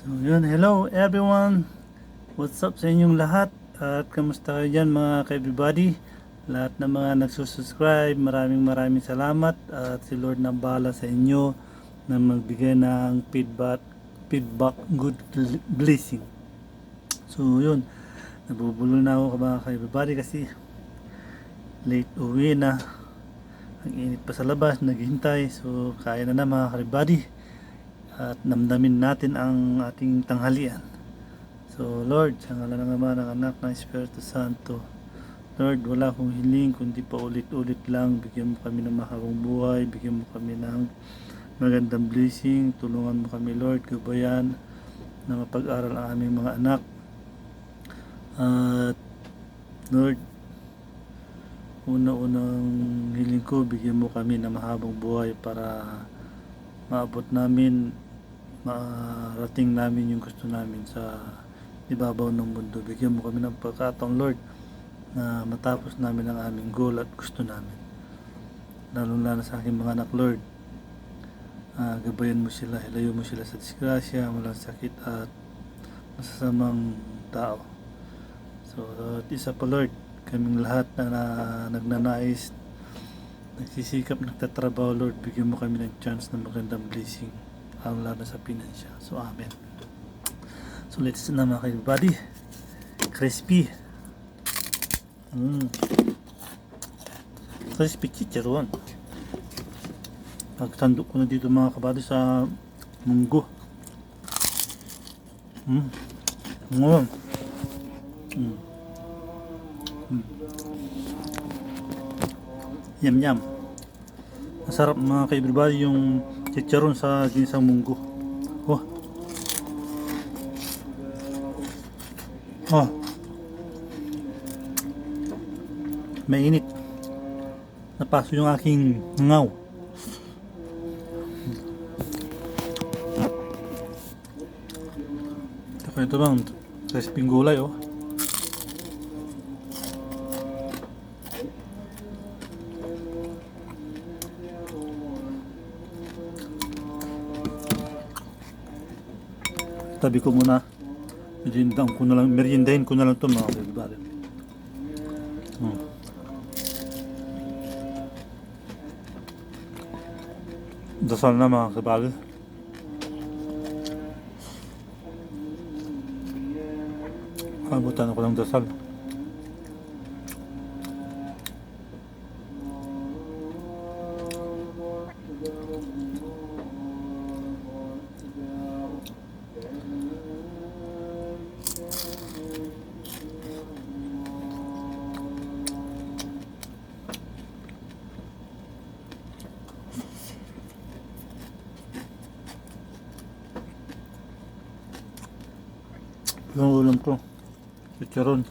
So yun, hello everyone. What's up sa inyong lahat? At kamusta kayo dyan mga ka-everybody? Lahat ng mga nagsusubscribe, maraming salamat. At si Lord na bahala sa inyo na magbigay ng feedback good blessing. So yun, nabubulol na ako mga ka-everybody kasi late uwi na. Ang init pa sa labas, naghihintay. So kaya na mga ka-everybody. At namdamin natin ang ating tanghalian. So Lord, sa ngalan ng Ama, ng Anak, ng Espiritu Santo, Lord, wala akong hiling kundi pa ulit-ulit lang, bigyan mo kami ng mahabang buhay, bigyan mo kami ng magandang blessing, tulungan mo kami Lord, gabayan na mapag-aral ang aming mga anak. At Lord, una-unang hiling ko, bigyan mo kami ng mahabang buhay para maabot namin, marating namin yung gusto namin sa ibabaw ng mundo. Bigyan mo kami ng pagkataon Lord na matapos namin ang aming goal at gusto namin, lalo sa aking mga anak Lord. Gabayan mo sila, ilayo mo sila sa disgrasya, walang sakit at masasamang tao. So at isa pa Lord, kaming lahat na nagnanais, nagsisikap, nagtatrabaho Lord, bigyan mo kami ng chance na magandang blessing, lalo na sa pinansya. So amen. So let's na mga ka-everybody, crispy crispy chicharon. Pagtandok ko na dito mga kabady sa munggo. Yum. Masarap mga ka-everybody yung chicharon sa ginisang munggo. Mainit. Napaso yung aking ngaw. Ito bang crispy gulay Tabi ko muna. Meriendahin ko na lang ito mga kaibigan. Dasal na mga kaibigan. Abutan ako ng dasal. Yung ulam ko, chicharon.